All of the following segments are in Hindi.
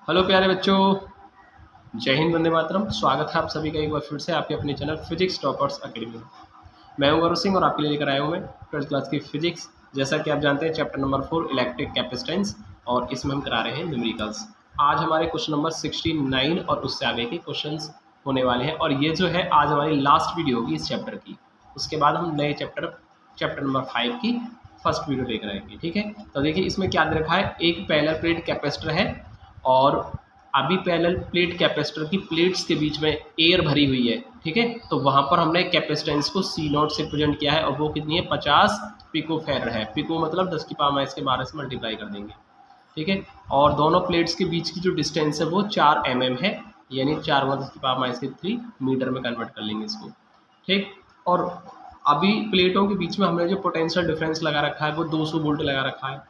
हेलो प्यारे बच्चों, जय हिंद, वंदे मातरम। स्वागत है आप सभी का एक बार फिर से आपके अपने चैनल फिजिक्स टॉपर्स अकेडमी में। मैं हूं गौरव सिंह और आपके लिए लेकर आया हूं मैं 12th क्लास की फिजिक्स। जैसा कि आप जानते हैं, चैप्टर नंबर 4 इलेक्ट्रिक कैपेसिटेंस, और इसमें हम करा रहे हैं न्यूमेरिकल्स। आज हमारे क्वेश्चन नंबर 69 और उससे आगे के क्वेश्चंस होने वाले हैं, और ये जो है आज हमारी लास्ट वीडियो होगी इस चैप्टर की। उसके बाद हम नए चैप्टर नंबर 5 की फर्स्ट वीडियो लेकर आएंगे। ठीक है, तो देखिए इसमें क्या दे रखा है। एक पैरेलल प्लेट कैपेसिटर है, और अभी पैरेलल प्लेट कैपेसिटर की प्लेट्स के बीच में एयर भरी हुई है। ठीक है, तो वहाँ पर हमने कैपेसिटेंस को C0 से प्रेजेंट किया है, और वो कितनी है, 50 पिको फेरड है। पिको मतलब 10 की पावर माइनस के 12 से मल्टीप्लाई कर देंगे। ठीक है, और दोनों प्लेट्स के बीच की जो डिस्टेंस है वो 4 mm है, यानी 4 × 10 की पावर माइनस के 3 मीटर में कन्वर्ट कर लेंगे इसको। ठीक, और अभी प्लेटों के बीच में हमने जो पोटेंशियल डिफरेंस लगा रखा है वो 200 वोल्ट लगा रखा है।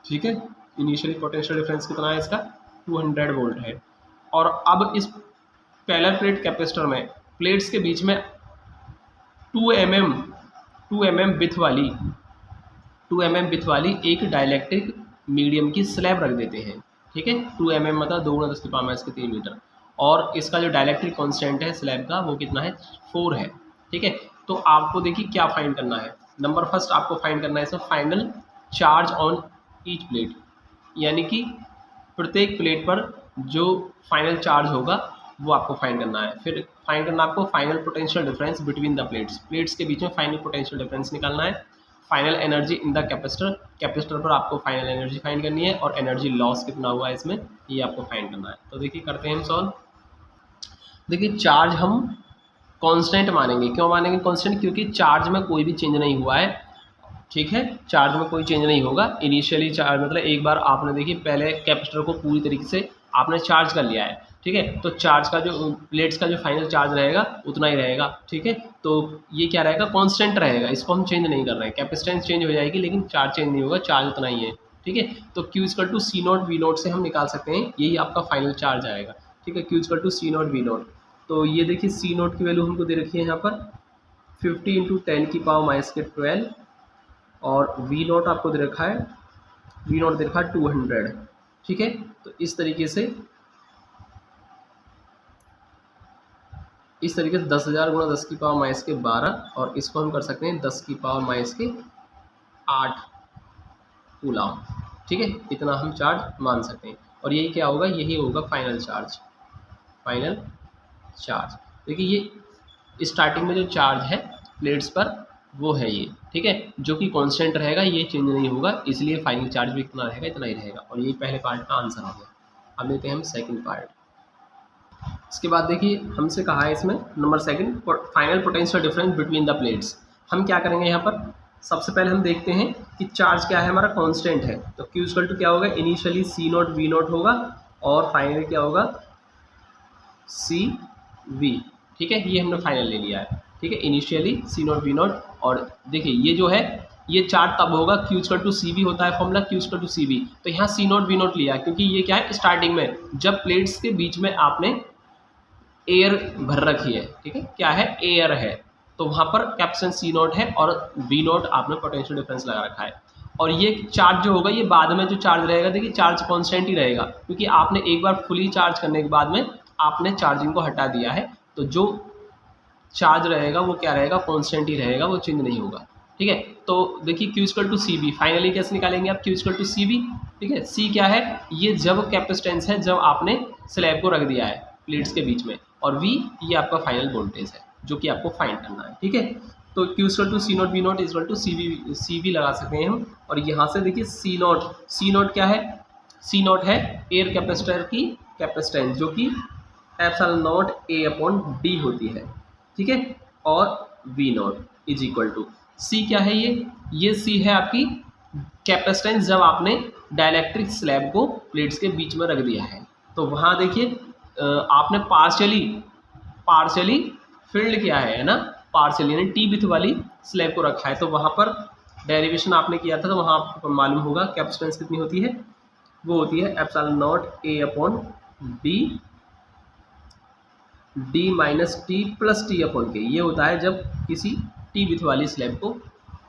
ठीक है, इनिशियली पोटेंशियल डिफरेंस कितना है इसका, 200 वोल्ट है। और अब इस पैरेलल प्लेट कैपेसिटर में प्लेट्स के बीच में 2 mm विथ वाली एक डाइलेक्ट्रिक मीडियम की स्लैब रख देते हैं। ठीक है, 2 mm मतलब 2 × 10 की पावर माइनस के 3 मीटर, और इसका जो डाइलेक्ट्रिक कांस्टेंट है स्लैब का वो कितना है, 4 है। ठीक है, तो आपको देखिए क्या फाइंड करना है। नंबर फर्स्ट आपको फाइंड करना है इसमें final charge on each plate, यानी कि प्रत्येक प्लेट पर जो फाइनल चार्ज होगा वो आपको फाइंड करना है। फिर फाइंड करना आपको final potential difference between the plates के बीच में फाइनल पोटेंशियल डिफरेंस निकालना है। Final energy in the capacitor पर आपको फाइनल एनर्जी फाइंड करनी है, और एनर्जी लॉस कितना हुआ है इसमें ये आपको फाइंड करना है। तो देखिए करते हैं हम सॉल्व। देखिए चार्ज हम कांस्टेंट मानेंगे। क्यों मानेंगे कांस्टेंट? क्योंकि चार्ज में कोई भी चेंज नहीं हुआ है। ठीक है, चार्ज में कोई चेंज नहीं होगा। इनिशियली चार्ज मतलब एक बार आपने देखिए पहले कैपेसिटर को पूरी तरीके से आपने चार्ज कर लिया है। ठीक है, तो चार्ज का जो प्लेट्स का जो फाइनल चार्ज रहेगा उतना ही रहेगा। ठीक है, तो ये क्या रहेगा, कांस्टेंट रहेगा, इसको हम चेंज नहीं कर रहे हैं। कैपेसिटेंस चेंज हो जाएगी लेकिन चार्ज चेंज नहीं होगा, चार्ज उतना ही है। ठीक है, तो Q = C0 V0 से हम निकाल सकते हैं, यही आपका फाइनल चार्ज आएगा। ठीक है, Q = C0 V0। तो ये देखिए C0 की वैल्यू हमको दे रखी है यहाँ पर 50 × 10 की पावर माइनस के 12, और V0 आपको दे रखा है, V0 दे रखा है 200। ठीक है, तो इस तरीके से 10,000 × 10 की पावर माइनस के 12, और इसको हम कर सकते हैं 10 की पावर माइनस के 8 कूलम। ठीक है, इतना हम चार्ज मान सकते हैं, और यही क्या होगा, यही होगा फाइनल चार्ज। देखिए ये स्टार्टिंग में जो चार्ज है प्लेट्स पर वो है ये। ठीक है, जो कि कांस्टेंट रहेगा, ये चेंज नहीं होगा, इसलिए फाइनल चार्ज भी कितना रहेगा, इतना ही रहेगा। और ये पहले पार्ट का आंसर हो गया। अब लेते हैं हम सेकंड पार्ट। इसके बाद देखिए हमसे कहा है इसमें number second, final potential difference between the plates. हम क्या करेंगे यहाँ पर, सबसे पहले हम देखते हैं कि चार्ज क्या है, हमारा कांस्टेंट है। तो Q = क्या होगा, इनिशियली C0 V0 होगा, और फाइनली क्या होगा, CV। ठीक है, ये हमने फाइनल ले लिया है। ठीक है, इनिशियली C0 V0, और देखिए ये जो है ये चार्ज तब होगा, Q = CV होता है फॉर्मूला, Q = CV। तो यहाँ C0 V0 लिया क्योंकि ये क्या है, स्टार्टिंग में जब प्लेट्स के बीच में आपने एयर भर रखी है। ठीक है, क्या है, एयर है, तो वहाँ पर कैपेसिटेंस C0 है, और V0 आपने पोटेंशियल डिफरेंस लगा रखा है। और ये चार्ज जो होगा, ये बाद में जो चार्ज रहेगा, देखिए चार्ज कांस्टेंट ही रहेगा, क्योंकि आपने एक बार फुली चार्ज करने के बाद में आपने चार्जिंग को हटा दिया है, तो जो चार्ज रहेगा वो क्या रहेगा, कांस्टेंट ही रहेगा, वो चेंज नहीं होगा। ठीक है, तो देखिए Q = CV, फाइनली कैसे निकालेंगे आप, Q = CV। ठीक है, C क्या है, ये जब कैपेसिटेंस है, जब आपने स्लैब को रख दिया है प्लेट्स के बीच में, और V ये आपका फाइनल वोल्टेज है जो कि आपको फाइंड करना है। ठीक है, तो Q = C0 V0 = CV लगा सकते हैं हम। और यहाँ से देखिए C0 क्या है, C0 है एयर कैपेसिटर की कैपेसिटेंस, जो कि ε0 A/d होती है। ठीक है, और V0 = C क्या है, ये C है आपकी कैपेसिटेंस जब आपने डाइलेक्ट्रिक स्लैब को प्लेट्स के बीच में रख दिया है। तो वहाँ देखिए आपने पार्शियली फिल्ड किया है ना, पार्शियली यानी T विथ वाली स्लैब को रखा है। तो वहाँ पर डेरिवेशन आपने किया था, तो वहाँ आपको मालूम होगा कैपेसिटेंस कितनी होती है, वो होती है ε0 A/d d - t + t/k। ये होता है जब किसी T विथ वाली स्लैब को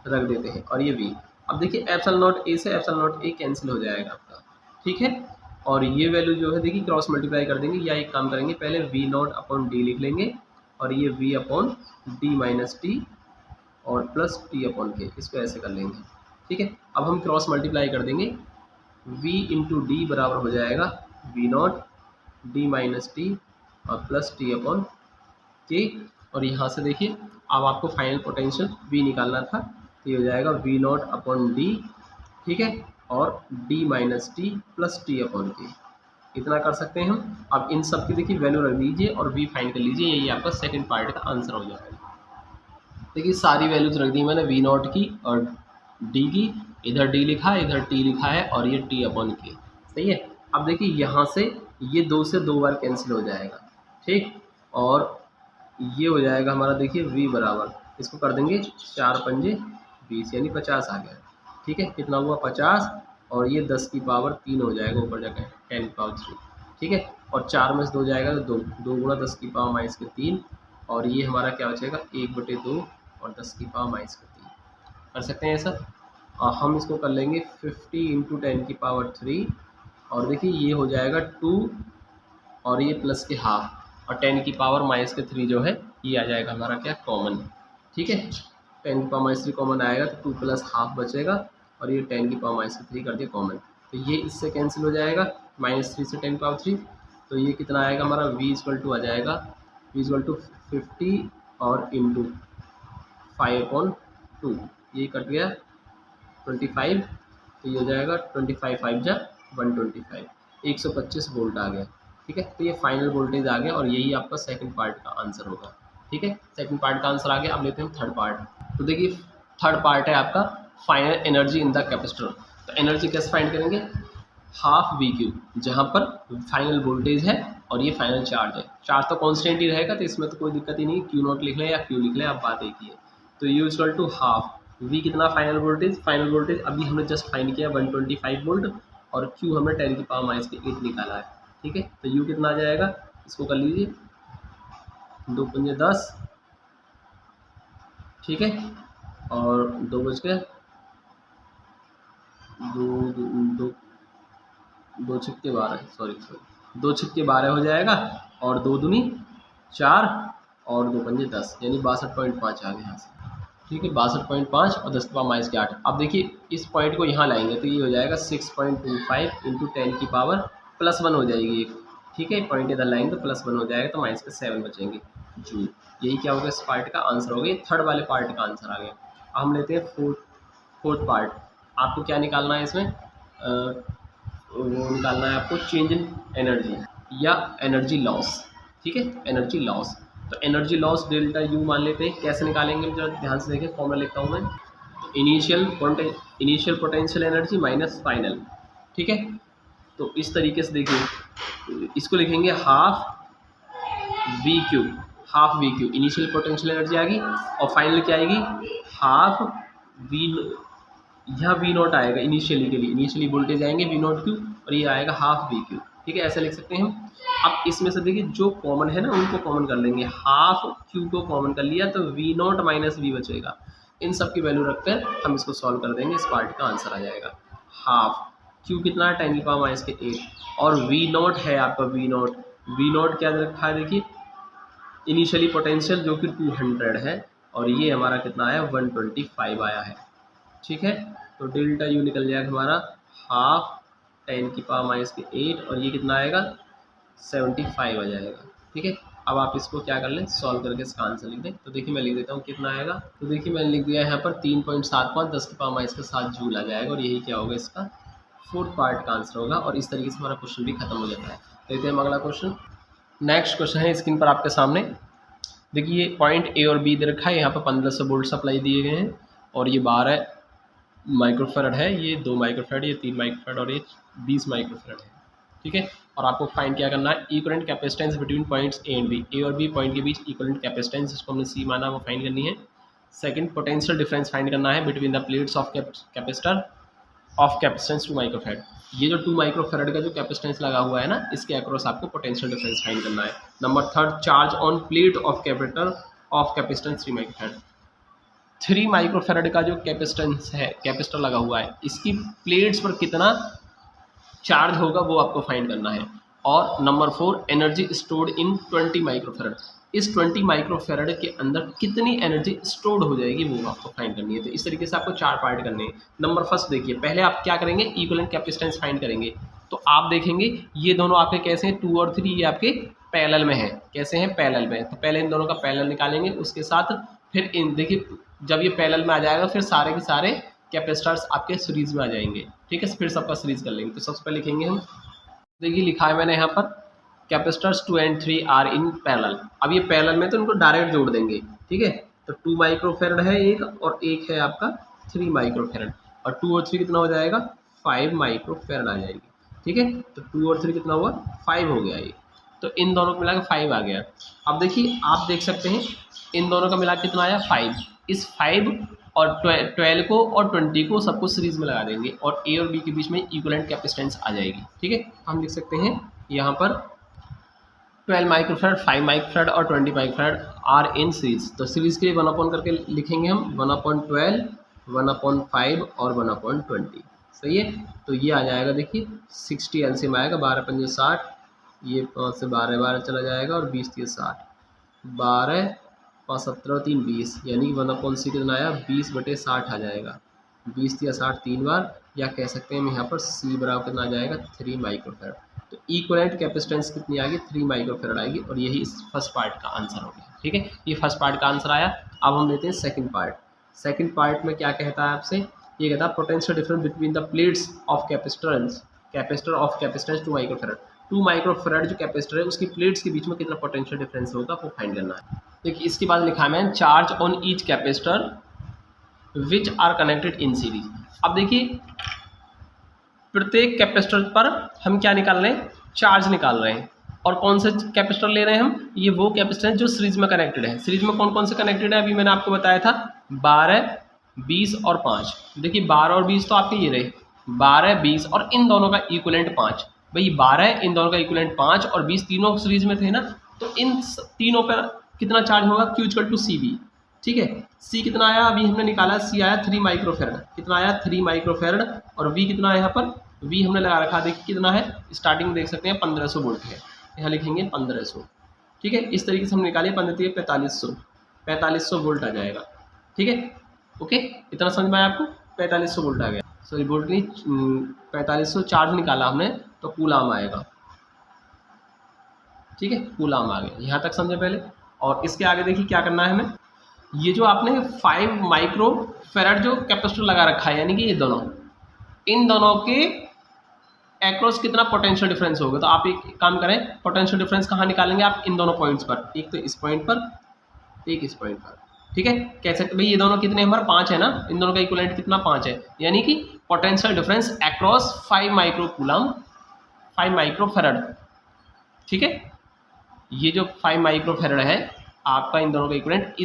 रख देते हैं, और ये V। अब देखिए ε0 A से ε0 A कैंसिल हो जाएगा आपका। ठीक है, और ये वैल्यू जो है देखिए क्रॉस मल्टीप्लाई कर देंगे, या एक काम करेंगे पहले वी नॉट अपॉन डी लिख लेंगे और ये V upon D minus T और प्लस टी अपॉन के, इसको ऐसे कर लेंगे। ठीक है, अब हम क्रॉस मल्टीप्लाई कर देंगे, v इंटू डी बराबर हो जाएगा V naught D minus T और प्लस टी अपॉन के। और यहाँ से देखिए अब आपको फाइनल पोटेंशियल v निकालना था, तो ये हो जाएगा वी नॉट अपॉन डी, ठीक है, और d minus T plus T upon के, इतना कर सकते हैं हम। अब इन सब की देखिए वैल्यू रख दीजिए और v फाइंड कर लीजिए, यही आपका सेकंड पार्ट का आंसर हो जाएगा। देखिए सारी वैल्यूज रख दी मैंने वी नॉट की और डी की, इधर डी लिखा है इधर टी लिखा है और ये टी अपॉन के, सही है। अब देखिए यहाँ से ये 2 से 2 बार कैंसिल हो जाएगा, ठीक, और ये हो जाएगा हमारा देखिए v बराबर, इसको कर देंगे 4 पंजे 20 यानी 50 आ गया, ठीक है। कितना हुआ 50 और ये 10 की पावर 3 हो जाएगा ऊपर जाकर 10 की पावर 3, ठीक है। और 4 में से 2 जाएगा तो 2 गुणा 10 की पावर माइनस के 3, और ये हमारा क्या बचेगा 1/2 और 10 की पावर माइनस के 3, कर सकते हैं ऐसा। हम इसको कर लेंगे 50 इंटू 10 की पावर 3, और देखिए ये हो जाएगा 2 और ये प्लस के हाफ, और 10 की पावर माइनस के 3 जो है ये आ जाएगा हमारा क्या कॉमन, ठीक है। 10 की पावर माइनस 3 कॉमन आएगा तो 2 प्लस हाफ बचेगा, और ये 10 की पावर माइनस के 3 कर दिया कॉमन, तो ये इससे कैंसिल हो जाएगा -3 से 10 की पावर 3, तो ये कितना आएगा हमारा v = आ जाएगा v = 50 और इंटू 5/2, ये कट गया 25, तो ये हो जाएगा 25 5 जा 125, 125 वोल्ट आ गया, ठीक है। तो ये फाइनल वोल्टेज आ गया और यही आपका सेकंड पार्ट का आंसर होगा, ठीक है। सेकंड पार्ट का आंसर आ गया। अब लेते हैं थर्ड पार्ट। तो देखिए थर्ड पार्ट है आपका final energy in the capacitor. तो एनर्जी कैसे फाइंड करेंगे, हाफ वी क्यू, जहाँ पर फाइनल वोल्टेज है और ये फाइनल चार्ज है। चार्ज तो कॉन्स्टेंट ही रहेगा तो इसमें तो कोई दिक्कत ही नहीं, क्यू नॉट लिख लें या क्यू लिख लें, आप बात एक ही है। तो U equal to half V, कितना फाइनल वोल्टेज अभी हमने जस्ट फाइंड किया 125 वोल्ट, और क्यू हमने 10 की पावर माइनस के 8 निकाला है, ठीक है। तो यू कितना आ जाएगा, इसको कर लीजिए 2 पंजे 10, ठीक है, और 2 बज के 2 छक्के 12, सॉरी 2 छक्के 12 हो जाएगा, और 2 दूनी 4 और 2 पंजे 10, यानी 62.5 आ गया यहाँ से, ठीक है। 62.5 और 10 की पावर माइनस के 8। अब देखिए इस पॉइंट को यहाँ लाएंगे तो ये हो जाएगा 6.25 इंटू 10 की पावर +1 हो जाएगी एक, ठीक है। पॉइंट इधर लाएंगे तो +1 हो जाएगा, तो माइनस के 7 बचेंगे जूल। यही क्या होगा, इस पार्ट का आंसर हो गया, थर्ड वाले पार्ट का आंसर आ गया। अब हम लेते हैं फोर्थ पार्ट। आपको क्या निकालना है इसमें, वो निकालना है आपको चेंज इन एनर्जी या एनर्जी लॉस, ठीक है, एनर्जी लॉस। तो एनर्जी लॉस डेल्टा यू मान लेते हैं। कैसे निकालेंगे हम, जरा ध्यान से देखें, फॉर्मूला लिखता हूँ मैं, initial potential energy minus final, ठीक है। तो इस तरीके से देखिए, इसको लिखेंगे half V Q, initial potential energy आ गई, और फाइनल क्या आएगी हाफ वी, यहाँ वी नॉट आएगा इनिशियली के लिए, इनिशियली वोल्टेज आएंगे वी नॉट क्यू, और ये आएगा हाफ वी क्यू, ठीक है, ऐसे लिख सकते हैं हम। अब इसमें से देखिए जो कॉमन है ना उनको कॉमन कर लेंगे, हाफ क्यू को कॉमन कर लिया तो वी नॉट माइनस वी बचेगा। इन सब की वैल्यू रखकर हम इसको सॉल्व कर देंगे, इस पार्ट का आंसर आ जाएगा हाफ क्यू कितना है 10 की पावर माइनस के 8, और वी नॉट है आपका वी नॉट क्या रखा है देखिए इनिशियली पोटेंशियल जो कि 200 है, और ये हमारा कितना आया 125 आया है, ठीक है। तो डेल्टा यू निकल जाएगा हमारा हाफ 10 की पावर माइनस के 8, और ये कितना आएगा 75 आ जाएगा, ठीक है। अब आप इसको क्या कर लें, सॉल्व करके इसका आंसर लिख दें। तो देखिए मैं लिख देता हूँ कितना आएगा। तो देखिए मैंने लिख दिया यहाँ पर 3.75 10 की पावर माइनस के 7 जूल आ जाएगा, और यही क्या होगा इसका फोर्थ पार्ट का आंसर होगा। और इस तरीके से हमारा क्वेश्चन भी खत्म हो जाता है। देखते हैं हम अगला क्वेश्चन। नेक्स्ट क्वेश्चन है स्क्रीन पर आपके सामने। देखिए पॉइंट ए और बी दे रखा है, यहाँ पर 1500 वोल्ट सप्लाई दिए गए हैं, और ये 12 माइक्रोफेरेड है, ये 2 माइक्रोफेरेड, ये 3 माइक्रोफेरेड, और ये 20 माइक्रोफेरेड है, ठीक है। और आपको फाइंड क्या करना है, equivalent capacitance between points A and B, A और बी पॉइंट के बीच इक्विवेलेंट कैपेसिटेंस, जिसको हमने सी माना, वो फाइंड करनी है। सेकंड पोटेंशियल डिफरेंस फाइंड करना है between the plates of capacitor of capacitance 2 microfarad. ये जो 2 माइक्रोफेरेड का जो कैपेसिटेंस लगा हुआ है ना, इसके अक्रॉस आपको पोटेंशियल डिफरेंस फाइंड करना है। Number third, charge on plate of capacitance 3 microfarad. 3 microfarad का जो कैपेसिटेंस है, कैपेसिटर लगा हुआ है, इसकी प्लेट्स पर कितना चार्ज होगा वो आपको फाइंड करना है। और number 4 energy stored in 20 microfarad, इस 20 माइक्रोफेरेड के अंदर कितनी एनर्जी स्टोर्ड हो जाएगी वो आपको फाइंड करनी है। तो इस तरीके से आपको 4 पार्ट करने हैं। नंबर फर्स्ट देखिए, पहले आप क्या करेंगे, इक्विवेलेंट कैपेसिटेंस फाइंड करेंगे। तो आप देखेंगे ये दोनों आपके कैसे हैं, 2 और 3 ये आपके पैरेलल में है। कैसे हैं, पैरेलल में। तो पहले इन दोनों का पैरेलल निकालेंगे, उसके साथ फिर इन देखिए जब ये पैरेलल में आ जाएगा फिर सारे के सारे कैपेसिटर्स आपके सीरीज में आ जाएंगे। ठीक है, फिर सबका सीरीज कर लेंगे। तो सबसे पहले लिखेंगे हम, देखिए लिखा है मैंने यहाँ पर capacitors 2 and 3 are in parallel. अब ये पैरेलल में तो इनको डायरेक्ट जोड़ देंगे। ठीक है, तो 2 माइक्रोफेरेड है एक, और एक है आपका 3 माइक्रोफेरेड, और 2 और 3 कितना हो जाएगा, 5 माइक्रोफेरेड आ जाएगी। ठीक है, तो 2 और 3 कितना हुआ, 5 हो गया ये। तो इन दोनों को मिला के 5 आ गया। अब देखिए आप देख सकते हैं इन दोनों का मिला कितना आया, 5। इस 5 और 12 को और 20 को सबको सीरीज में लगा देंगे, और ए और बी के बीच में इक्विवेलेंट कैपेसिटेंस आ जाएगी। ठीक है, हम लिख सकते हैं यहाँ पर 12 माइक्रोफेरेड, 5 माइक्रोफेरेड और 20 माइक्रोफेरेड आर इन सीरीज। तो सीरीज के लिए 1/, करके लिखेंगे हम 1/12, 1/5 और 1/20। सही है, तो ये आ जाएगा देखिए 60 एलसीएम आएगा, 12 पंजे 60, ये 5 से 12 12 चला जाएगा, और 20 3 60, 12 5 17 3 20, यानी 1/c कितना आया, 20/60 आ जाएगा। 20 या 60 3 बार, या कह सकते हैं हम यहाँ पर c बराबर कितना आ जाएगा, 3 माइक्रोफेरेड। तो इक्विवेलेंट कैपेसिटेंस कितनी आएगी, 3 माइक्रोफेरेड आएगी, और यही इस फर्स्ट पार्ट का आंसर हो गया। ठीक है, ये फर्स्ट पार्ट का आंसर आया। अब हम लेते हैं सेकंड पार्ट। सेकंड पार्ट में क्या कहता है आपसे, ये कहता है potential difference between the plates of capacitor of capacitance 2 microfarad. 2 microfarad जो कैपेसिटर है उसकी प्लेट्स के बीच में कितना पोटेंशियल डिफरेंस होगा वो फाइंड करना है। देखिए इसके बाद लिखा है मैंने, charge on each capacitor which are connected in series. अब देखिए प्रत्येक कैपेसिटर पर हम क्या निकाल रहे हैं, चार्ज निकाल रहे हैं। और कौन से कैपेसिटर ले रहे हैं हम, ये वो कैपेसिटर हैं जो सीरीज में कनेक्टेड है। सीरीज में कौन कौन से कनेक्टेड है, अभी मैंने आपको बताया था 12 20 और 5। देखिए 12 और 20 तो आपके ये रहे, 12 20 और इन दोनों का इक्विवेलेंट 5। भाई 12 इन दोनों का इक्विवेलेंट 5 और 20 तीनों सीरीज में थे ना, तो इन तीनों पर कितना चार्ज होगा, Q इक्वल टू CV। ठीक है, C कितना आया, अभी हमने निकाला, C आया 3 माइक्रोफेरेड। कितना आया, 3 माइक्रोफेरेड, और V कितना है, यहाँ पर V हमने लगा रखा, देखिए कितना है, स्टार्टिंग में देख सकते हैं 1500 वोल्ट है, यहाँ लिखेंगे 1500। ठीक है, इस तरीके से हम निकालिए 15 4500 वोल्ट आ जाएगा। ठीक है, ओके, इतना समझ में आया आपको, 4500 वोल्ट आ गया, सॉरी वोल्ट नहीं, 4500 चार्ज निकाला हमने, तो कूलाम आएगा। ठीक है, कूलाम आ गया, यहाँ तक समझे पहले। और इसके आगे देखिए क्या करना है हमें, ये जो आपने 5 माइक्रोफेरेड जो कैपेसिटर लगा रखा है, यानी कि ये दोनों, इन दोनों के एक्रॉस कितना पोटेंशियल डिफरेंस होगा। तो आप एक काम करें, पोटेंशियल डिफरेंस कहाँ निकालेंगे आप, इन दोनों पॉइंट्स पर, एक तो इस पॉइंट पर, एक इस पॉइंट पर। ठीक है, कह सकते भाई ये दोनों कितने हमारे 5 है ना, इन दोनों का इक्विवेलेंट कितना 5 है, यानी कि potential difference across 5 microcoulomb 5 microfarad. ठीक है, ये जो 5 माइक्रोफेरेड है आपका, इन दोनों का इक्विवेलेंट,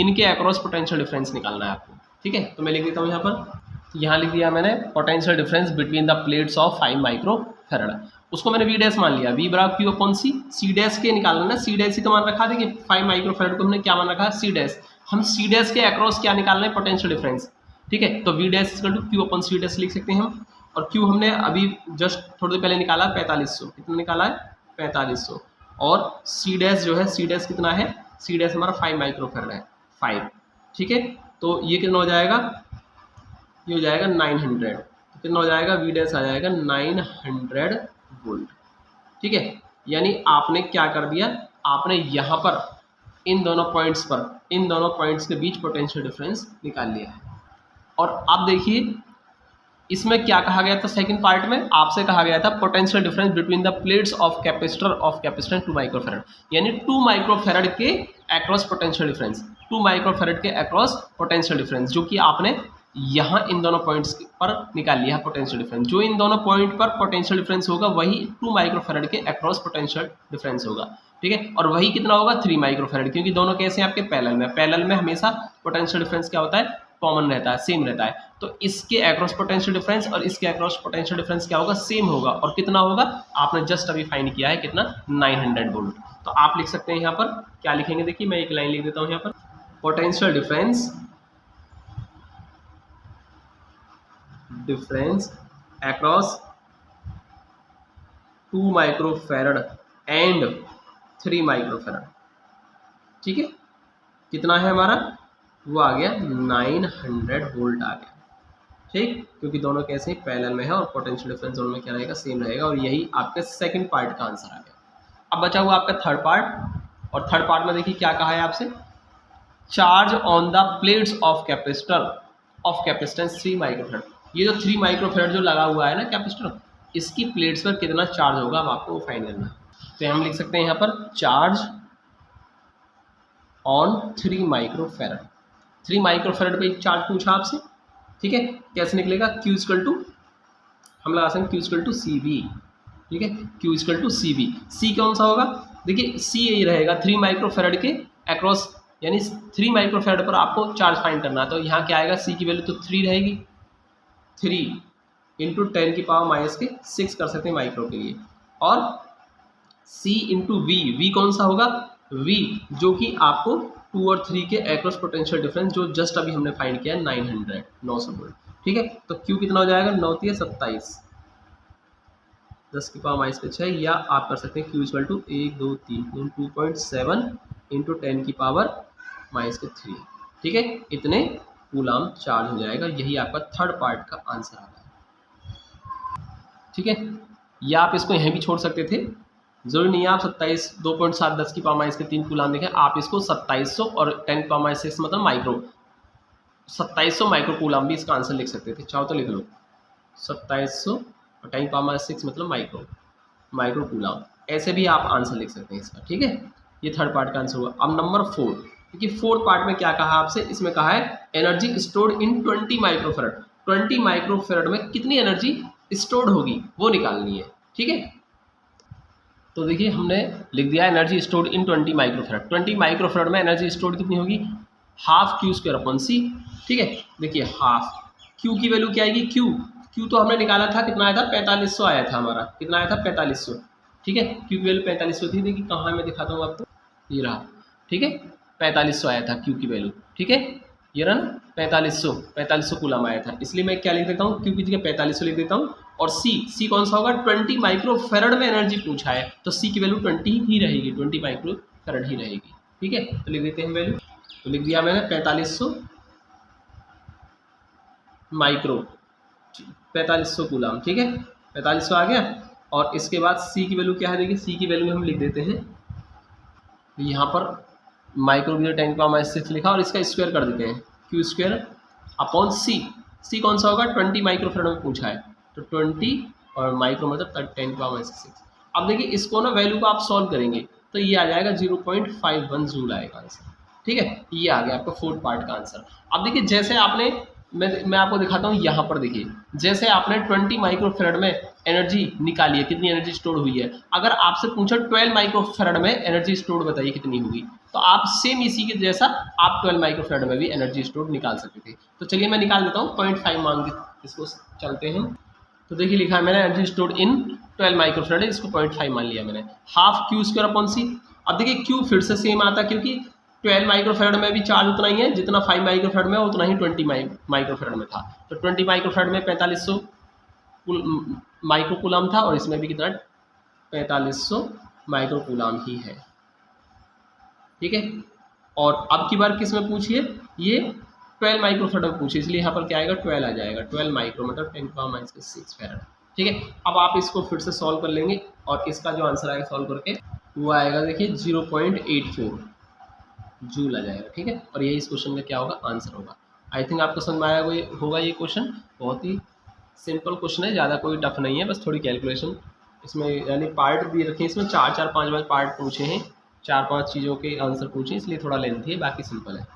इनके अक्रॉस पोटेंशियल डिफरेंस निकालना है आपको। ठीक है, तो मैं लिख देता हूँ यहाँ पर, यहाँ लिख दिया मैंने potential difference between the plates of 5 microfarad. उसको मैंने V डैश मान लिया, V बराबर Q upon C। C dash के निकालना ना, C डैश ही तो मान रखा, देखिए 5 माइक्रोफेरेड को हमने क्या मान रखा है, C डैश। हम C डैश के अक्रॉस क्या निकाल रहे हैं, पोटेंशियल डिफरेंस। ठीक है, तो V dash equal to Q upon C dash लिख सकते हैं हम। और Q हमने अभी जस्ट थोड़ी देर पहले निकाला 4500, कितना निकाला है, 4500। और C डैश जो है, C डैश कितना है, C डैश हमारा 5 माइक्रोफेरेड है, 5। ठीक है, तो ये कितना हो जाएगा, ये हो जाएगा 900। तो कितना हो जाएगा, V डैश आ जाएगा 900 वोल्ट। ठीक है, यानी आपने क्या कर दिया, आपने यहाँ पर इन दोनों पॉइंट्स पर, इन दोनों पॉइंट्स के बीच पोटेंशियल डिफरेंस निकाल लिया है। और अब देखिए इसमें क्या कहा गया था, सेकंड पार्ट में आपसे कहा गया था potential difference between the plates of capacitor 2 microfarad, यानी 2 माइक्रोफेरेड के अक्रॉस पोटेंशियल डिफरेंस, 2 माइक्रोफेरेड के अक्रॉस पोटेंशियल डिफरेंस, जो कि आपने यहाँ इन दोनों पॉइंट्स पर निकाल लिया है पोटेंशियल डिफरेंस। जो इन दोनों पॉइंट पर पोटेंशियल डिफरेंस होगा वही 2 माइक्रोफेरेड के अक्रॉस पोटेंशियल डिफरेंस होगा। ठीक है, और वही कितना होगा, 3 माइक्रोफेरेड, क्योंकि दोनों कैसे हैं आपके पैरेलल में। पैरेलल में हमेशा पोटेंशियल डिफरेंस क्या होता है, कॉमन रहता है, सेम रहता है। तो इसके अक्रॉस पोटेंशियल डिफरेंस और इसके अक्रॉस पोटेंशियल डिफरेंस क्या होगा, सेम होगा। और कितना होगा, आपने जस्ट अभी फाइंड किया है कितना, 900 वोल्ट। तो आप लिख सकते हैं यहाँ पर, क्या लिखेंगे, देखिए मैं एक लाइन लिख देता हूँ यहाँ पर, potential difference across 2 microfarad and 3 microfarad. ठीक है, कितना है हमारा, वो आ गया 900 वोल्ट आ गया। ठीक, क्योंकि दोनों कैसे पैरेलल में है और पोटेंशियल डिफरेंस दोनों में क्या रहेगा, सेम रहेगा। और यही आपके सेकंड पार्ट का आंसर आ गया। अब बचा हुआ आपका थर्ड पार्ट, और थर्ड पार्ट में देखिए क्या कहा है आपसे, charge on the plates of capacitor of capacitance 3 microfarad. ये जो 3 माइक्रोफेरड जो लगा हुआ है ना कैपेसिटर, इसकी प्लेट्स पर कितना चार्ज होगा, अब आपको वो फाइंड करना है। तो हम लिख सकते हैं यहाँ पर चार्ज ऑन 3 माइक्रोफेरड। 3 माइक्रोफेरड पे एक चार्ज पूछा आपसे। ठीक है, कैसे निकलेगा, Q इक्वल टू, हम लगा सकते हैं Q इक्वल टू CV। ठीक है, Q equal to CV। C कौन सा होगा, देखिए C यही रहेगा 3 माइक्रोफेरड के अक्रॉस, यानी 3 माइक्रोफेरड पर आपको चार्ज फाइंड करना है। तो यहाँ क्या आएगा, C की वैल्यू तो 3 रहेगी, 3 इंटू 10 की पावर माइनस के 6 कर सकते हैं माइक्रो के लिए, और C इंटू V कौन सा होगा, V जो कि आपको 2 और 3 के एक्रॉस पोटेंशियल डिफरेंस जो जस्ट अभी हमने फाइंड किया है 900 वोल्ट। ठीक है, तो Q कितना हो जाएगा, 9 3 27, 10 की पावर माइनस के 6, या आप कर सकते हैं Q इक्वल टू 1 2 3 2.7 इंटू 10 की पावर माइनस के 3। ठीक है, इतने कूलाम चार्ज हो जाएगा। यही आपका थर्ड पार्ट का आंसर आ रहा है। ठीक है, या आप इसको यहीं भी छोड़ सकते थे, जरूरी नहीं है आप 27 2.7 10 की पावर माइनस के 3 कूलाम देखें, आप इसको 2700 और 10 की पावर माइनस 6 मतलब माइक्रो, 2700 माइक्रो कूलाम भी इसका आंसर लिख सकते थे। चाहो तो लिख लो 2700 और 10 की पावर माइनस 6 मतलब माइक्रो कूलाम, ऐसे भी आप आंसर लिख सकते हैं इसका। ठीक है, ये थर्ड पार्ट का आंसर हुआ। अब नंबर 4, क्योंकि फोर्थ पार्ट में क्या कहा आपसे, इसमें कहा है energy stored in 20 microfarad. 20 microfarad में कितनी एनर्जी स्टोर्ड होगी वो निकालनी है। ठीक है, तो देखिए हमने लिख दिया energy stored in 20 microfarad. 20 microfarad में एनर्जी स्टोर्ड कितनी होगी, half Q square upon C। ठीक है, देखिए हाफ Q की वैल्यू क्या आएगी, Q तो हमने निकाला था, कितना आया था, 4500 आया था हमारा, कितना आया था 4500। ठीक है, Q की वैल्यू 4500 थी, देखिए कहाँ मैं दिखाता हूँ आपको, ये रहा। ठीक है, 4500 आया था Q की वैल्यू। ठीक है, ये रहा ना 4500 कूलम आया था, इसलिए मैं क्या लिख देता हूँ, Q की जगह 4500 लिख देता हूँ। और C कौन सा होगा, 20 माइक्रोफेरड में एनर्जी पूछा है, तो C की वैल्यू 20 ही रहेगी, 20 माइक्रोफेरड ही रहेगी। ठीक है, तो लिख देते हैं वैल्यू, तो लिख दिया मैंने 4500 कूलम। ठीक है, 4500 आ गया। और इसके बाद C की वैल्यू क्या है, देखिए C की वैल्यू हम लिख देते हैं, यहाँ पर माइक्रो 10 की पावर माइनस 6 लिखा और इसका स्क्वायर कर देते हैं, Q स्क्वायर अपॉन C कौन सा होगा, 20 माइक्रोफेरड में पूछा है, तो 20 और माइक्रो मतलब 10 की पावर माइनस 6। अब देखिए इसको ना वैल्यू को आप सॉल्व करेंगे तो ये आ जाएगा 0.51 जूल आएगा आंसर। ठीक है, ये आ गया आपका फोर्थ पार्ट का आंसर। अब देखिए जैसे आपने, मैं आपको दिखाता हूँ, यहाँ पर देखिए जैसे आपने 20 माइक्रोफेरड में एनर्जी निकाली है, कितनी एनर्जी स्टोर हुई है। अगर आपसे पूछा 12 माइक्रोफेरड में एनर्जी स्टोर बताइए कितनी होगी, तो आप सेम इसी के जैसा आप 12 माइक्रोफेरड में भी एनर्जी स्टोर निकाल सकते थे। तो चलिए मैं निकाल देता हूँ, 0.5 मान के इसको चलते हैं। तो देखिए लिखा है मैंने एनर्जी स्टोर्ड इन 12 माइक्रोफेरड, इसको 0.5 मान लिया मैंने, half Q square upon C। अब देखिए Q फिर से सेम आता है, क्योंकि 12 माइक्रोफेरड में भी चार्ज उतना ही है जितना 5 माइक्रोफेरड में, उतना ही 20 माइक्रोफेरड में था। तो 20 माइक्रोफेरड में 4500 माइक्रोकूलम था, और इसमें भी कितना 4500 माइक्रोकूलम ही है। ठीक है, और अब की बार किस में पूछिए, ये 12 माइक्रोफेरड में पूछिए, इसलिए यहाँ पर क्या आएगा 12 आ जाएगा, 12 माइक्रो मतलब 10 की पावर माइनस 6 फेरड। ठीक है, अब आप इसको फिर से सॉल्व कर लेंगे और इसका जो आंसर आएगा सॉल्व करके वो आएगा देखिए 0.84 जूल आ जाएगा। ठीक है, और यही इस क्वेश्चन का क्या होगा, आंसर होगा। आई थिंक आपको समझ में आया होगा ये क्वेश्चन, बहुत ही सिंपल क्वेश्चन है, ज़्यादा कोई टफ नहीं है, बस थोड़ी कैलकुलेशन इसमें, यानी पार्ट भी रखे इसमें 4-5 पार्ट पूछे हैं, 4-5 चीज़ों के आंसर पूछे, इसलिए थोड़ा लेंथी है, बाकी सिंपल है।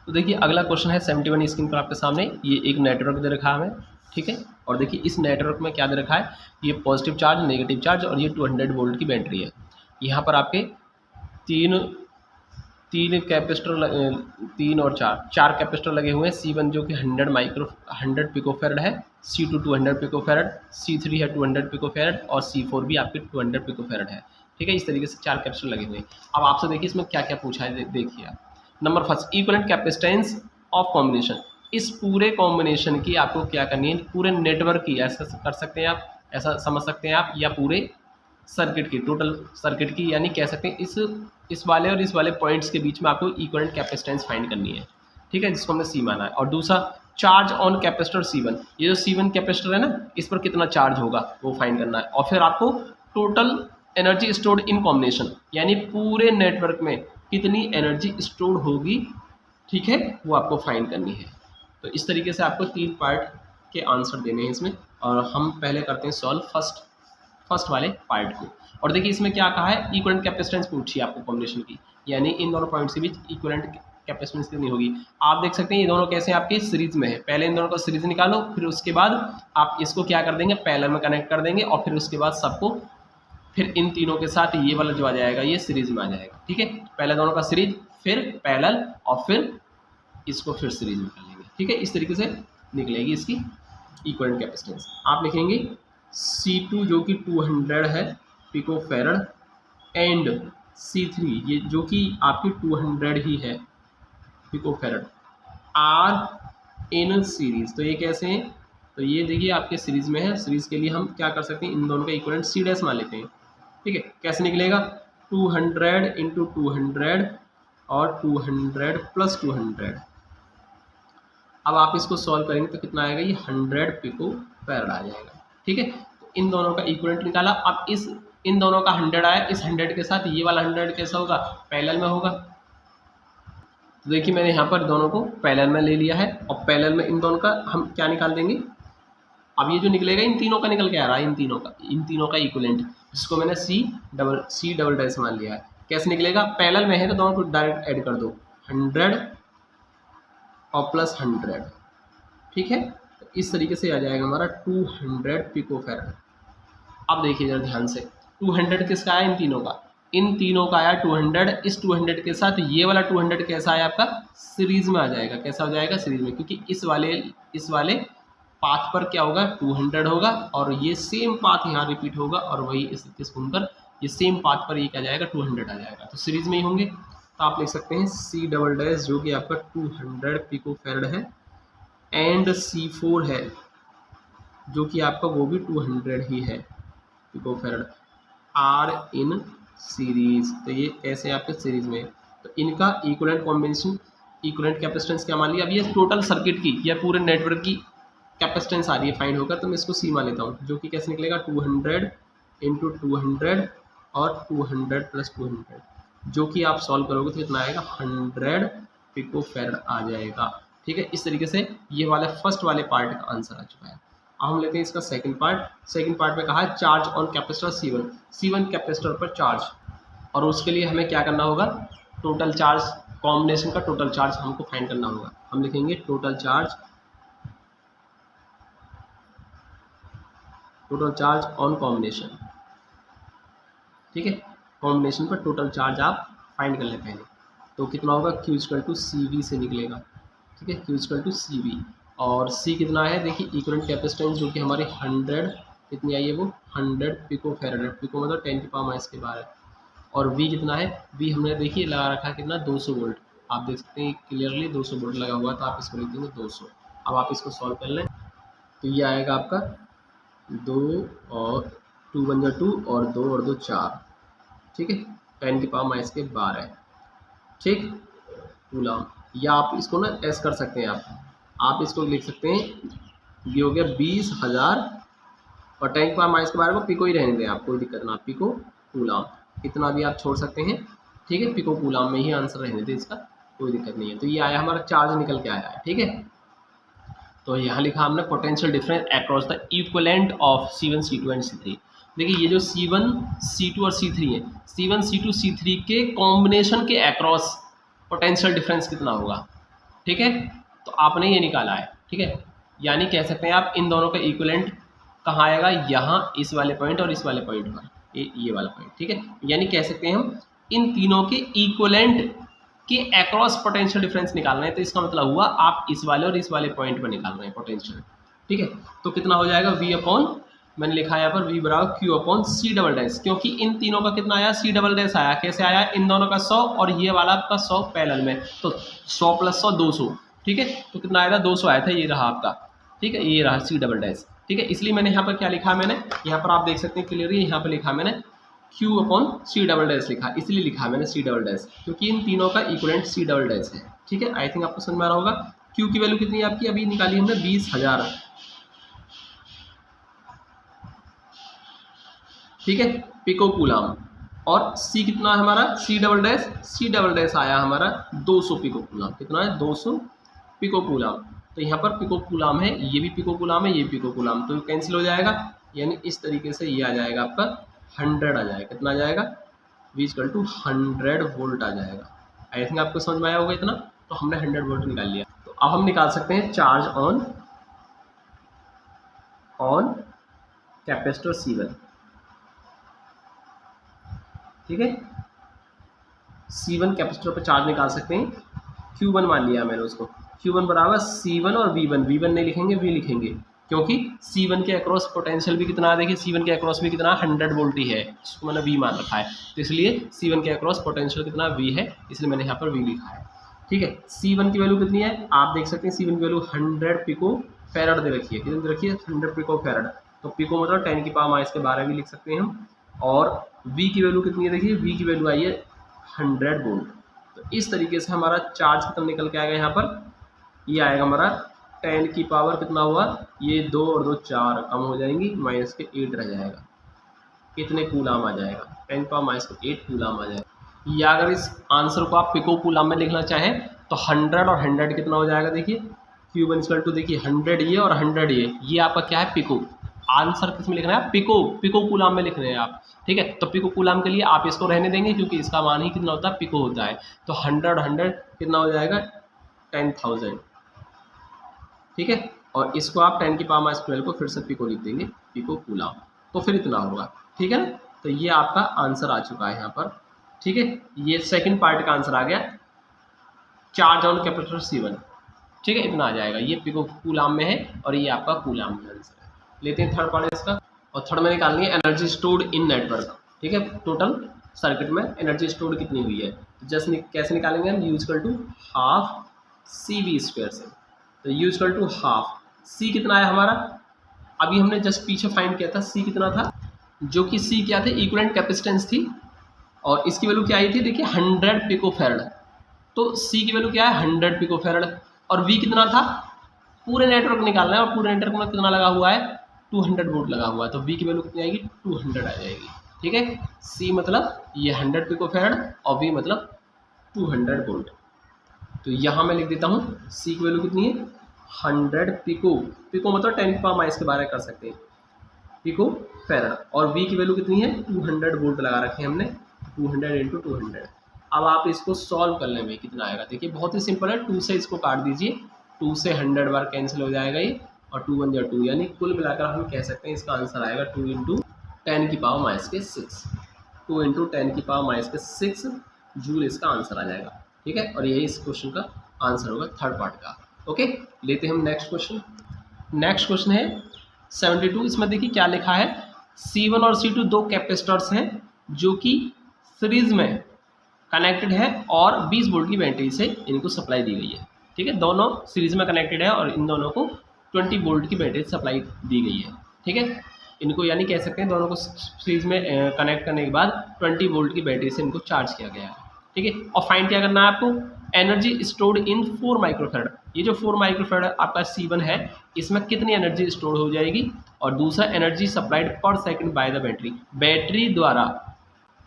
तो देखिए अगला क्वेश्चन है 71 स्क्रीन पर आपके सामने, ये एक नेटवर्क दे रखा है हमें। ठीक है, और देखिए इस नेटवर्क में क्या दे रखा है, ये पॉजिटिव चार्ज, नेगेटिव चार्ज, और ये 200 वोल्ट की बैटरी है। यहाँ पर आपके तीन कैपेसिटर, 3 और 4 कैपेसिटर लगे हुए हैं। C1 जो कि 100 पिकोफेरड है, C2 200 पिकोफेरड, C3 है 200 पिकोफेरड, और C4 भी आपके 200 पिकोफेरड है। ठीक है, इस तरीके से 4 कैपेसिटर लगे हुए हैं। अब आपसे देखिए इसमें क्या क्या पूछा है, देखिए आप। Number first, equivalent capacitance of combination. इस पूरे कॉम्बिनेशन की आपको क्या करनी है, पूरे नेटवर्क की, ऐसा कर सकते हैं आप, ऐसा समझ सकते हैं आप, या पूरे सर्किट की, टोटल सर्किट की, यानी कह सकते हैं इस वाले और इस वाले पॉइंट्स के बीच में आपको इक्विवेलेंट कैपेसिटेंस फाइंड करनी है, ठीक है, जिसको हमने सी माना है। और दूसरा चार्ज ऑन कैपेसिटर C1, ये जो C1 कैपेसिटर है ना, इस पर कितना चार्ज होगा वो फाइंड करना है। और फिर आपको total energy stored in combination, यानी पूरे नेटवर्क में कितनी एनर्जी स्टोर होगी, ठीक है, वो आपको फाइंड करनी है। तो इस तरीके से आपको 3 पार्ट के आंसर देने हैं इसमें, और हम पहले करते हैं सॉल्व फर्स्ट वाले पार्ट को। और देखिए इसमें क्या कहा है, इक्विवेलेंट कैपेसिटेंस पूछी है आपको कॉम्बिनेशन की, यानी इन दोनों पॉइंट्स के बीच इक्विवेलेंट कैपेसिटेंस कितनी होगी। आप देख सकते हैं ये दोनों कैसे आपके सीरीज में है, पहले इन दोनों का सीरीज निकालो, फिर उसके बाद आप इसको क्या कर देंगे, पैरेलल में कनेक्ट कर देंगे, और फिर उसके बाद सबको फिर इन तीनों के साथ ये वाला जो आ जाएगा ये सीरीज में आ जाएगा, ठीक है। पहले दोनों का सीरीज, फिर पैरेलल, और फिर इसको फिर सीरीज में कर लेंगे, ठीक है। इस तरीके से निकलेगी इसकी इक्विवेलेंट कैपेसिटेंस। आप लिखेंगे C2 जो कि 200 है पिको फैरड, एंड C3 ये जो कि आपकी 200 ही है pico farad, are in series. तो ये कैसे हैं, तो ये देखिए आपके सीरीज में है। सीरीज के लिए हम क्या कर सकते हैं, इन दोनों का इक्विवेलेंट C डैश मान लेते हैं, ठीक है। कैसे निकलेगा, 200 इंटू 200 और 200 प्लस 200। अब आप इसको सॉल्व करेंगे तो कितना आएगा, ये 100 पिको फैरड आ जाएगा, ठीक है। तो इन दोनों का इक्विवेलेंट निकाला। अब इन दोनों का 100 आया, इस 100 के साथ ये वाला 100 कैसा होगा, पैरेलल में होगा। तो देखिए मैंने यहाँ पर दोनों को पैरेलल में ले लिया है, और पैरेलल में इन दोनों का हम क्या निकाल देंगे, अब ये जो निकलेगा इन तीनों का निकल के आ रहा है, इन तीनों का इक्विवेलेंट, जिसको मैंने C डबल डैश मान लिया है। कैसे निकलेगा, पैरेलल में है तो दोनों को डायरेक्ट ऐड कर दो, 100 और प्लस 100, ठीक है। तो इस तरीके से आ जाएगा हमारा 200 पिको फैरड। अब देखिए जरा ध्यान से, 200 किसका आया, इन तीनों का आया 200। इस 200 के साथ ये वाला 200 कैसा आया आपका, सीरीज में आ जाएगा। कैसा हो जाएगा, सीरीज में, क्योंकि इस वाले पाथ पर क्या होगा, 200 होगा, और ये सेम पाथ यहाँ रिपीट होगा, और वही इस तरीके से घूमकर ये सेम पाथ पर ये क्या जाएगा, 200 आ जाएगा। तो सीरीज में ही होंगे। तो आप लिख सकते हैं C डबल डैश जो कि आपका 200 पिको फैरड है, एंड C4 है जो कि आपका वो भी 200 ही है pico farad, are in series. तो ये ऐसे आपके सीरीज में, तो इनका इक्विवेलेंट कॉम्बिनेशन, इक्विवेलेंट कैपेसिटेंस क्या मान लिया। अब ये टोटल सर्किट की या पूरे नेटवर्क की कैपेसिटेंस आ रही है फाइंड होकर, तो मैं इसको C मान लेता हूँ, जो कि कैसे निकलेगा, 200 इंटू 200 और 200 प्लस 200, जो कि आप सॉल्व करोगे तो कितना आएगा, 100 पिको फैरड आ जाएगा, ठीक है। इस तरीके से ये वाला फर्स्ट वाले पार्ट का आंसर आ चुका है। अब हम लेते हैं इसका सेकंड पार्ट में कहा है charge on capacitor C1 capacitor पर चार्ज, और उसके लिए हमें क्या करना होगा, टोटल चार्ज, कॉम्बिनेशन का टोटल चार्ज हमको फाइंड करना होगा। हम लिखेंगे टोटल चार्ज ऑन कॉम्बिनेशन, ठीक है। कॉम्बिनेशन पर टोटल चार्ज आप फाइंड कर लेते हैं, तो कितना होगा, Q इक्वल टू CV से निकलेगा, ठीक है। Q इक्वल टू CV, और C कितना है, देखिए इक्विवेलेंट कैपेसिटेंस जो कि हमारी 100 कितनी आई है, वो 100 पिको फैरड है, पिको मतलब 10⁻⁻⁻, है। और V कितना है, V हमने देखिए लगा रखा है कितना, 200 वोल्ट। आप देख सकते हैं क्लियरली 200 वोल्ट लगा हुआ, तो आप इसको लिख देंगे 200। अब आप इसको सॉल्व कर लें तो ये आएगा आपका 2 और 2 बन जाए 2 और 2 और 2 4, ठीक है, 10⁻⁻12, ठीक, कूलम। या आप इसको ना ऐसे कर सकते हैं, आप इसको लिख सकते हैं, ये हो गया 20,000 और 10⁻⁻12 को पिको ही रहने दें आप, कोई दिक्कत ना, पिको कूलम इतना भी आप छोड़ सकते हैं, ठीक है। पिको कूलम में ही आंसर रहने दें, इसका कोई दिक्कत नहीं है। तो ये आया हमारा चार्ज निकल के आया है, ठीक है। तो यहाँ लिखा हमने potential difference across the equivalent of C1 C2 and C3। देखिए ये जो C1 C2 और C3 है, C1 C2 C3 के कॉम्बिनेशन के अक्रॉस पोटेंशियल डिफरेंस कितना होगा, ठीक है। तो आपने ये निकाला है, ठीक है, यानी कह सकते हैं आप इन दोनों का इक्विवेलेंट कहाँ आएगा, यहाँ इस वाले पॉइंट और इस वाले पॉइंट पर, ये वाला पॉइंट, ठीक है। यानी कह सकते हैं हम इन तीनों के इक्विवेलेंट के अक्रॉस पोटेंशियल डिफरेंस निकाल रहे हैं, तो इसका मतलब हुआ आप इस वाले और इस वाले पॉइंट पर निकाल रहे हैं पोटेंशियल, ठीक है। तो कितना हो जाएगा, V अपॉन, मैंने लिखा है यहाँ पर V बराबर Q upon C double dash, क्योंकि इन तीनों का कितना आया, C डबल डैश आया। कैसे आया, इन दोनों का 100 और ये वाला आपका 100 पैरेलल में, तो 100 प्लस 100 200, ठीक है। तो कितना आएगा, 200 आया था, ये रहा आपका, ठीक है, ये रहा C डबल डैश, ठीक है, इसलिए मैंने यहाँ पर क्या लिखा, मैंने यहाँ पर आप देख सकते हैं क्लियरली, यहाँ पर लिखा मैंने Q upon C double dash लिखा, इसलिए लिखा मैंने C डबल डैश, क्योंकि इन तीनों का इक्विवेलेंट C डबल डैश है। ठीक है, आई थिंक आपको समझ में आ रहा होगा। Q की वैल्यू कितनी है आपकी, अभी निकाली हमने 20,000। ठीक है, पिको कूलाम। और C कितना है हमारा, C डबल डैश आया हमारा 200 पिको कूलाम। कितना है, 200 पिको कूलाम। तो यहाँ पर पिको कूलाम है, ये भी पिको कूलाम है, ये पिको कूलाम, तो कैंसिल हो जाएगा, यानी इस तरीके से ये आ जाएगा आपका 100 आ जाएगा। कितना आ जाएगा, V इक्वल टू 100 वोल्ट आ जाएगा। आई थिंक आपको समझ में आया होगा इतना। तो हमने 100 वोल्ट निकाल लिया। तो अब हम निकाल सकते हैं चार्ज ऑन कैपेसिटर C1। ठीक है, C1 कैपेसिटर पर चार्ज निकाल सकते हैं। Q1 मान लिया मैंने उसको, Q1 बराबर C1 और V1 नहीं लिखेंगे, V लिखेंगे, क्योंकि C1 के अक्रॉस पोटेंशियल भी कितना है, देखिए C1 के अक्रॉस भी कितना 100 वोल्ट ही है, इसको मैंने V मान रखा है। तो इसलिए C1 के अक्रॉस पोटेंशियल कितना V है, इसलिए मैंने यहाँ पर V लिखा है। ठीक है, C1 की वैल्यू कितनी है, आप देख सकते हैं C1 की वैल्यू 100 पिको फैरड दे रखी है। कितनी दे रखी है, 100 पिको फैरड। तो पिको मतलब 10 की पावर -12 भी लिख सकते हैं हम। और V की वैल्यू कितनी है, देखिए V की वैल्यू आई है 100 वोल्ट। तो इस तरीके से हमारा चार्ज कितना निकल के आएगा, यहाँ पर ये आएगा हमारा 10 की पावर कितना हुआ, ये 2 और 2 4 कम हो जाएंगी, -8 रह जाएगा। कितने कूलाम आ जाएगा, 10 पावर -8 कूलाम आ जाएगा। या अगर इस आंसर को आप पिको कूलाम में लिखना चाहें तो 100 और 100 कितना हो जाएगा, देखिए Q1 इक्वल टू, देखिए 100 ये और 100 ये आपका क्या है, पिको। आंसर किस में लिखना है, पिको कूलाम में लिख रहे हैं आप। ठीक है, तो पिको कूलाम के लिए आप इसको रहने देंगे, क्योंकि इसका मान ही कितना होता है, पिको होता है। तो 100 कितना हो जाएगा, 10,000। ठीक है, और इसको आप 10 की पावर -12 को फिर से पिको लिख देंगे, पिको कूलाम, तो फिर इतना होगा। ठीक है ना, तो ये आपका आंसर आ चुका है यहाँ पर। ठीक है, ये सेकंड पार्ट का आंसर आ गया, चार्ज ऑन कैपेसिटर C1। ठीक है, इतना आ जाएगा, ये पिको कूलाम में है और ये आपका कूलाम में आंसर है। लेते हैं थर्ड पार्ट इसका, और थर्ड में निकालनी है एनर्जी स्टोर्ड इन नेटवर्क। ठीक है, टोटल सर्किट में एनर्जी स्टोर्ड कितनी हुई है, जस्ट कैसे निकालेंगे हम, U equal to half CV square से। तो U equal to half, C कितना है हमारा, अभी हमने जस्ट पीछे फाइंड किया था, C कितना था, जो कि C क्या थे, इक्विवेलेंट कैपेसिटेंस थी, और इसकी वैल्यू क्या आई थी, देखिए 100 पिको फैरड। तो C की वैल्यू क्या है, 100 पिको फैरड। और V कितना था, पूरे नेटवर्क निकालना है, और पूरे नेटवर्क में कितना लगा हुआ है, 200 वोल्ट लगा हुआ है। तो V की वैल्यू कितनी आएगी, 200 आ जाएगी। ठीक है, C मतलब ये 100 पिको फैरड और V मतलब 200 वोल्ट। तो यहाँ मैं लिख देता हूँ C की वैल्यू कितनी है, 100 पिको मतलब 10 की पावर -12 कर सकते हैं, पिको फैरड। और V की वैल्यू कितनी है, 200 वोल्ट लगा रखे हैं हमने, 200 × 200। अब आप इसको सॉल्व करने में कितना आएगा, देखिए बहुत ही सिंपल है, 2 से इसको काट दीजिए, 2 से 100 बार कैंसिल हो जाएगा ये, और 2 1 2, यानी कुल मिलाकर हम कह सकते हैं इसका आंसर आएगा 2 × 10 की पावर -6, 2 × 10 की पावर -6 जूल इसका आंसर आ जाएगा। ठीक है, और यही इस क्वेश्चन का आंसर होगा थर्ड पार्ट का। ओके, लेते हैं हम नेक्स्ट क्वेश्चन। नेक्स्ट क्वेश्चन है 72। इसमें देखिए क्या लिखा है, C1 और C2 दो कैपेसिटर्स हैं जो कि सीरीज में कनेक्टेड है और 20 वोल्ट की बैटरी से इनको सप्लाई दी गई है। ठीक है, दोनों सीरीज में कनेक्टेड है और इन दोनों को 20 वोल्ट की बैटरी सप्लाई दी गई है। ठीक है, इनको यानी कह सकते हैं दोनों को सीरीज में कनेक्ट करने के बाद 20 वोल्ट की बैटरी से इनको चार्ज किया गया है। ठीक है, और फाइंड क्या करना है आपको, एनर्जी स्टोर्ड इन 4 माइक्रोफैरड। ये जो 4 माइक्रोफैरड आपका C1 है, इसमें कितनी एनर्जी स्टोर हो जाएगी, और दूसरा एनर्जी सप्लाइड पर second by the battery, battery द्वारा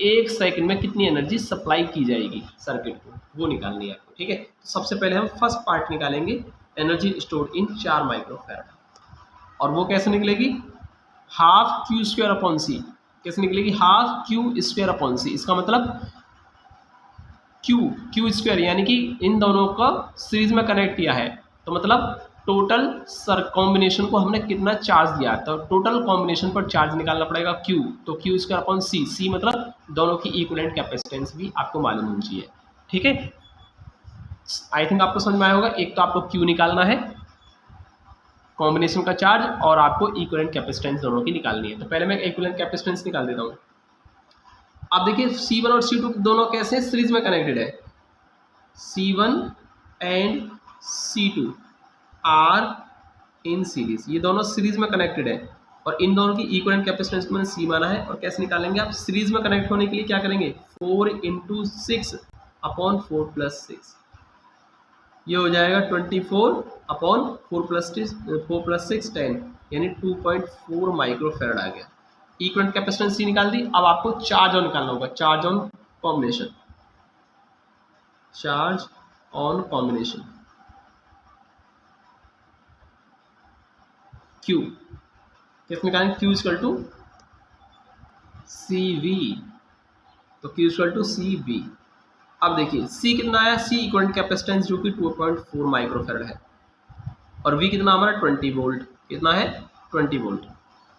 1 सेकंड में कितनी एनर्जी सप्लाई की जाएगी सर्किट को, वो निकालनी है आपको। ठीक है, तो सबसे पहले हम फर्स्ट पार्ट निकालेंगे, एनर्जी स्टोर्ड इन 4 माइक्रोफैरड, और वो कैसे निकलेगी, हाफ Q²/C। कैसे निकलेगी, हाफ Q²/C। इसका मतलब Q² यानी कि इन दोनों का सीरीज में कनेक्ट किया है, तो मतलब टोटल कॉम्बिनेशन को हमने कितना चार्ज दिया, तो टोटल कॉम्बिनेशन पर चार्ज निकालना पड़ेगा Q, तो Q²/C। C मतलब दोनों की इक्विवेलेंट कैपेसिटेंस भी आपको मालूम होनी चाहिए। ठीक है, आई थिंक आपको समझ में आया होगा। एक तो आपको Q निकालना है, कॉम्बिनेशन का चार्ज, और आपको इक्विवेलेंट कैपेसिटेंस दोनों की निकालनी है। तो पहले मैं इक्विवेलेंट कैपेसिटेंस निकाल देता हूँ। आप देखिए C1 और C2 दोनों कैसे सीरीज में कनेक्टेड है, C1 and C2 are in series, ये दोनों सीरीज में कनेक्टेड है और इन दोनों की इक्विवेलेंट कैपेसिटेंस को मैंने सी माना है। और कैसे निकालेंगे आप, सीरीज में कनेक्ट होने के लिए क्या करेंगे, 4 × 6 अपॉन 4 + 6, ये हो जाएगा 24 अपॉन 4 + 6 10, यानी 2.4 माइक्रोफैरड आ गया। इक्विवेलेंट कैपेसिटेंस सी निकाल दी। अब आपको चार्ज ऑन निकालना होगा, charge on combination, charge on combination Q, किस निकालेंगे, Q = CV, तो Q = CV। अब देखिए C कितना आया, C इक्विवेलेंट कैपेसिटेंस जो कि 2.4 माइक्रोफैरड है और V कितना हमारा 20 वोल्ट, कितना है 20 वोल्ट,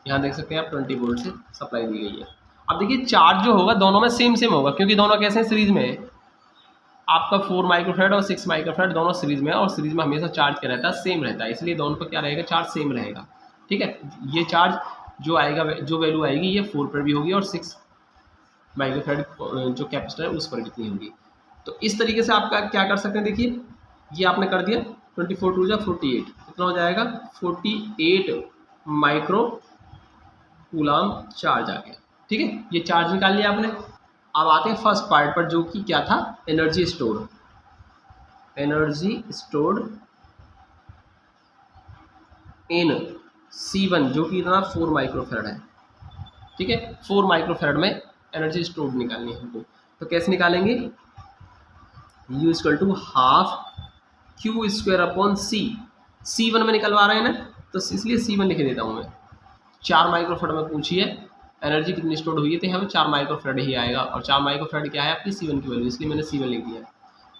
यहाँ देख सकते हैं आप 20 वोल्ट से सप्लाई दी गई है। अब देखिए चार्ज जो होगा दोनों में सेम होगा, क्योंकि दोनों कैसे हैं, सीरीज में है। आपका 4 माइक्रोफैरड और 6 माइक्रोफैरड दोनों सीरीज में है और सीरीज में हमेशा चार्ज क्या रहता है, सेम रहता है, इसलिए दोनों पर क्या रहेगा, चार्ज सेम रहेगा। ठीक है, ये चार्ज जो आएगा, जो वैल्यू आएगी ये 4 पर भी होगी और 6 माइक्रोफैरड जो कैपेसिटर है उस पर कितनी होगी। तो इस तरीके से आपका क्या कर सकते हैं, देखिए ये आपने कर दिया, 24 × 2 = 48, कितना हो जाएगा 48 माइक्रो कूलाम चार्ज आ गया। ठीक है, ये चार्ज निकाल लिया आपने। अब आते हैं फर्स्ट पार्ट पर जो कि क्या था, energy stored, energy stored in C1 जो कि इतना 4 माइक्रोफैरड है। ठीक है, 4 माइक्रोफैरड में एनर्जी स्टोर्ड निकालनी है हमको, तो कैसे निकालेंगे, U = ½ Q² upon C, C1 में निकलवा रहे हैं ना, तो इसलिए C1 लिख देता हूँ मैं। 4 माइक्रोफैरड में पूछिए एनर्जी कितनी स्टोर्ड हुई है, तो यहाँ पे 4 माइक्रोफैरड ही आएगा और 4 माइक्रोफैरड क्या है आपकी C1 की वैल्यू, इसलिए मैंने C1 लिख दिया।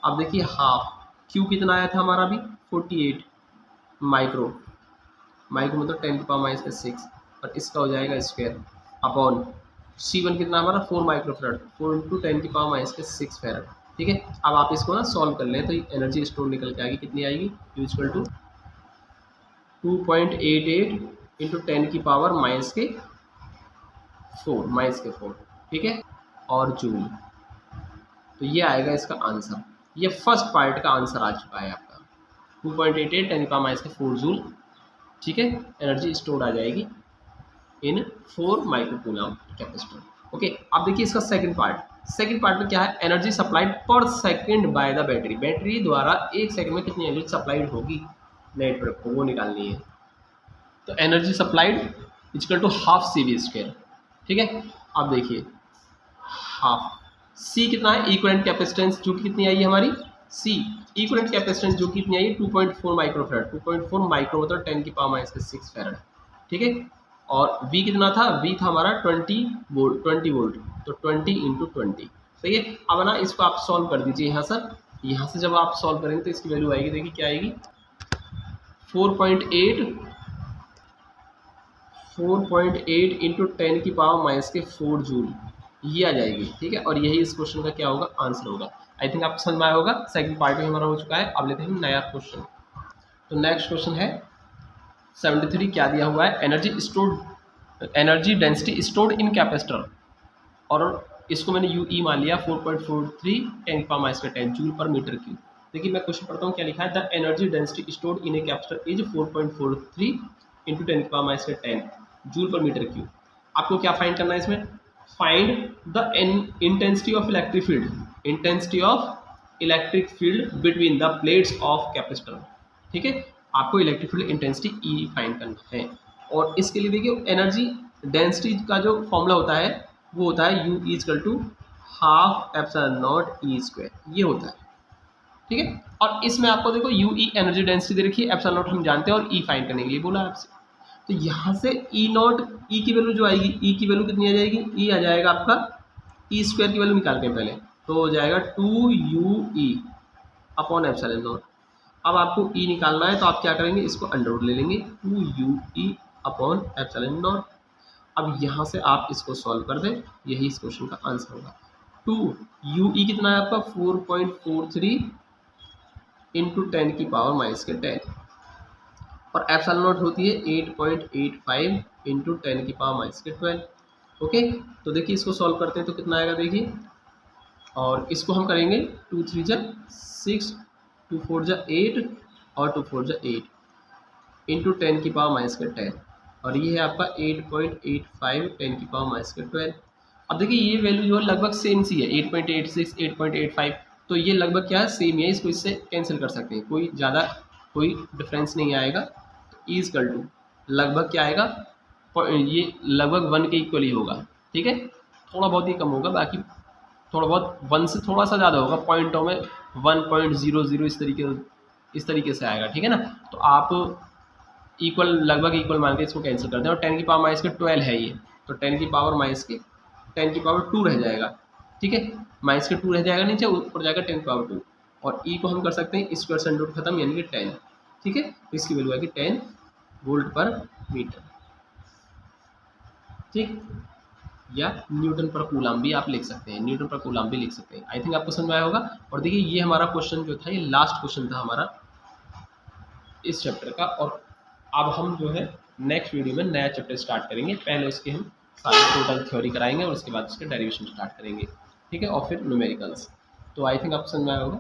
अब देखिए हाफ, Q कितना आया था हमारा भी 48 माइक्रो, माइक्रो मतलब 10⁻⁶, और इसका हो जाएगा स्क्वायर अपॉन C1 कितना हमारा 4 माइक्रोफैरड, 4 × 10⁻⁶ फैरड। ठीक है, अब आप इसको ना सॉल्व कर लें तो एनर्जी स्टोर निकल के आएगी, कितनी आएगी, U = 2.88 × 10⁻⁴ ठीक है, और जूल। तो ये आएगा इसका आंसर, ये फर्स्ट पार्ट का आंसर आ चुका है आपका 2.88 10⁻⁴ जूल। ठीक है, एनर्जी स्टोर आ जाएगी इन 4 माइक्रोकूलम कैपेसिटर। ओके, अब देखिए इसका सेकंड पार्ट में क्या है, एनर्जी सप्लाइड पर second by the battery, battery द्वारा 1 सेकंड में कितनी एनर्जी सप्लाइड होगी नेटवर्क को, वो निकालनी है। तो एनर्जी सप्लाइड = ½ CV²। ठीक है, अब देखिए हाफ, C कितना है, इक्विवेलेंट कैपेसिटेंस जो कि कितनी आई है हमारी, C इक्विवेलेंट कैपेसिटेंस जो कि कितनी आई है 2.4 माइक्रोफैरड, 2.4 माइक्रो मतलब 10⁻⁶ फैरड। ठीक है, और V कितना था, V था हमारा 20 वोल्ट, तो 20 × 20। सही है, अब ना इसको आप सॉल्व कर दीजिए यहाँ से जब आप सॉल्व करेंगे तो इसकी वैल्यू आएगी, देखिए क्या आएगी, 4.8 × 10⁻⁴ जूल, ये आ जाएगी। ठीक है, और यही इस क्वेश्चन का क्या होगा, आंसर होगा। आई थिंक आपको समझ में आया होगा। सेकंड पार्ट में हमारा हो चुका है, अब लेते हैं नया क्वेश्चन। तो नेक्स्ट क्वेश्चन है 73, क्या दिया हुआ है, एनर्जी डेंसिटी स्टोर्ड इन कैपेसिटर, और इसको मैंने UE मान लिया 4.43 10⁻⁻10 जूल पर मीटर क्यूब। देखिए मैं क्वेश्चन पढ़ता हूँ, क्या लिखा है, the energy density stored in a capacitor is 4.43 × 10⁻⁻10 joule per metre cube. आपको क्या फाइंड करना है इसमें, find the intensity of electric field, intensity of electric field between the plates of capacitor. ठीक है, आपको electric field intensity E find करना है, और इसके लिए देखिए एनर्जी डेंसिटी का जो फॉर्मूला होता है वो होता है U = ½ ε0 E², ये होता है। ठीक है, और इसमें आपको देखो UE एनर्जी डेंसिटी दे रखी है, ε0 हम जानते हैं और E फाइंड करने के लिए बोला आपसे। तो यहाँ से E0 E की वैल्यू जो आएगी, E की वैल्यू कितनी आ जाएगी, E आ जाएगा आपका E² की वैल्यू निकालते हैं पहले, तो हो जाएगा 2UE अपॉन ε0। अब आपको E निकालना है तो आप क्या करेंगे, इसको अंडर ले लेंगे, 2UE अपॉन ε0। अब यहाँ से आप इसको सॉल्व कर दें, यही इस क्वेश्चन का आंसर होगा। 2UE कितना है आपका 4.43 × 10⁻⁻10, और ε0 होती है 8.85 × 10⁻⁻12। ओके, तो देखिए इसको सॉल्व करते हैं तो कितना आएगा, देखिए, और इसको हम करेंगे 2 3 × 6, 2 4 × 8 और 2 4 × 8, इंटू 10 की पावर माइनस के 10, और ये है आपका 8.85 10 की पावर माइनस के 12। अब देखिए ये वैल्यू जो है लगभग सेम सी है, 8.86 8.85, तो ये लगभग क्या है, सेम है, इसको इससे कैंसिल कर सकते हैं, कोई ज़्यादा कोई डिफरेंस नहीं आएगा। तो इजकल टू लगभग क्या आएगा, ये लगभग 1 के इक्वल ही होगा, ठीक है, थोड़ा बहुत ही कम होगा, बाकी थोड़ा बहुत 1 से थोड़ा सा ज़्यादा होगा, पॉइंटों में 1.00 इस तरीके से आएगा, ठीक है ना। तो आप इक्वल लगभग इक्वल मान के इसको कैंसिल करते हैं, और 10 की पावर माइनस के 12 है ये, तो 10 की पावर माइनस के 10 की पावर 2 रह जाएगा, ठीक है, माइनस के 2 रह जाएगा नीचे, ऊपर जाएगा 10 की पावर 2, और ई को हम कर सकते हैं स्क्वायर से रूट खत्म, यानी कि 10, ठीक है, तो इसकी वैल्यू आएगी 10 वोल्ट पर मीटर, ठीक, या न्यूटन पर कूलाम भी आप लिख सकते हैं, न्यूटन पर कूलाम भी लिख सकते हैं। आई थिंक आपको समझ में आया होगा। और देखिए ये हमारा क्वेश्चन जो था, ये लास्ट क्वेश्चन था हमारा इस चैप्टर का, और अब हम जो है नेक्स्ट वीडियो में नया चैप्टर स्टार्ट करेंगे। पहले उसके हम सारे टोटल थ्योरी कराएंगे और उसके बाद उसके डेरिवेशन स्टार्ट करेंगे, ठीक है, और फिर न्यूमेरिकल्स। तो आई थिंक आपको समझ में आया होगा।